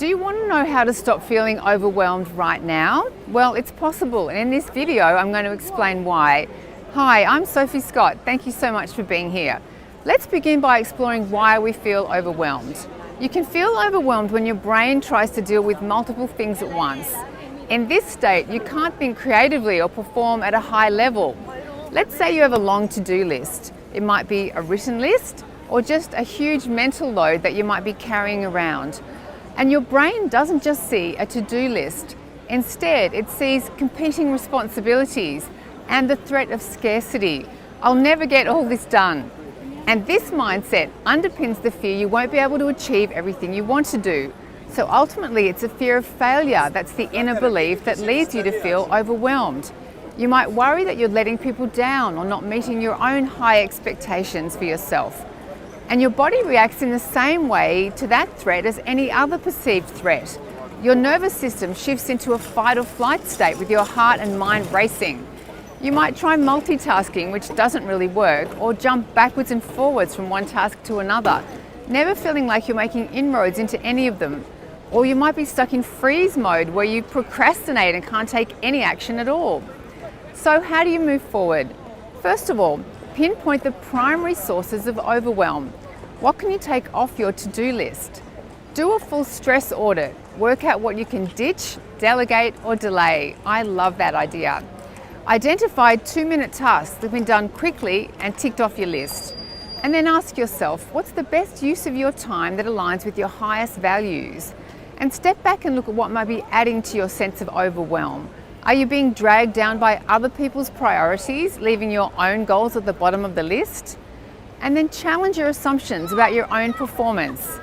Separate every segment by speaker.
Speaker 1: Do you want to know how to stop feeling overwhelmed right now? Well, it's possible, and in this video I'm going to explain why. Hi, I'm Sophie Scott. Thank you so much for being here. Let's begin by exploring why we feel overwhelmed. You can feel overwhelmed when your brain tries to deal with multiple things at once. In this state, you can't think creatively or perform at a high level. Let's say you have a long to-do list. It might be a written list or just a huge mental load that you might be carrying around. And your brain doesn't just see a to-do list. Instead, it sees competing responsibilities and the threat of scarcity. I'll never get all this done. And this mindset underpins the fear you won't be able to achieve everything you want to do. So ultimately, it's a fear of failure that's the inner belief that leads you to feel overwhelmed. You might worry that you're letting people down or not meeting your own high expectations for yourself. And your body reacts in the same way to that threat as any other perceived threat. Your nervous system shifts into a fight or flight state with your heart and mind racing. You might try multitasking, which doesn't really work, or jump backwards and forwards from one task to another, never feeling like you're making inroads into any of them. Or you might be stuck in freeze mode where you procrastinate and can't take any action at all. So how do you move forward? First of all, pinpoint the primary sources of overwhelm. What can you take off your to-do list? Do a full stress audit. Work out what you can ditch, delegate, or delay. I love that idea. Identify 2-minute tasks that have been done quickly and ticked off your list. And then ask yourself, what's the best use of your time that aligns with your highest values? And step back and look at what might be adding to your sense of overwhelm. Are you being dragged down by other people's priorities, leaving your own goals at the bottom of the list? And then challenge your assumptions about your own performance.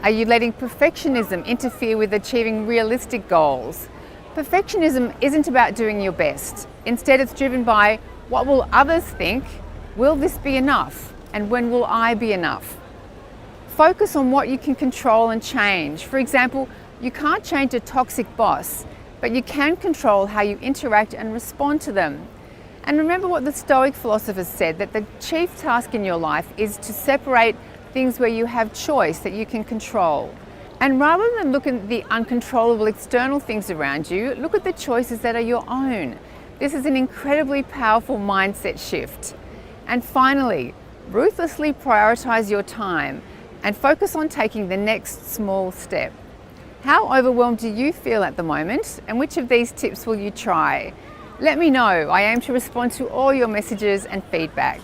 Speaker 1: Are you letting perfectionism interfere with achieving realistic goals? Perfectionism isn't about doing your best. Instead, it's driven by what will others think, will this be enough, and when will I be enough? Focus on what you can control and change. For example, you can't change a toxic boss, but you can control how you interact and respond to them. And remember what the Stoic philosophers said, that the chief task in your life is to separate things where you have choice that you can control. And rather than look at the uncontrollable external things around you, look at the choices that are your own. This is an incredibly powerful mindset shift. And finally, ruthlessly prioritize your time and focus on taking the next small step. How overwhelmed do you feel at the moment, and which of these tips will you try? Let me know. I aim to respond to all your messages and feedback.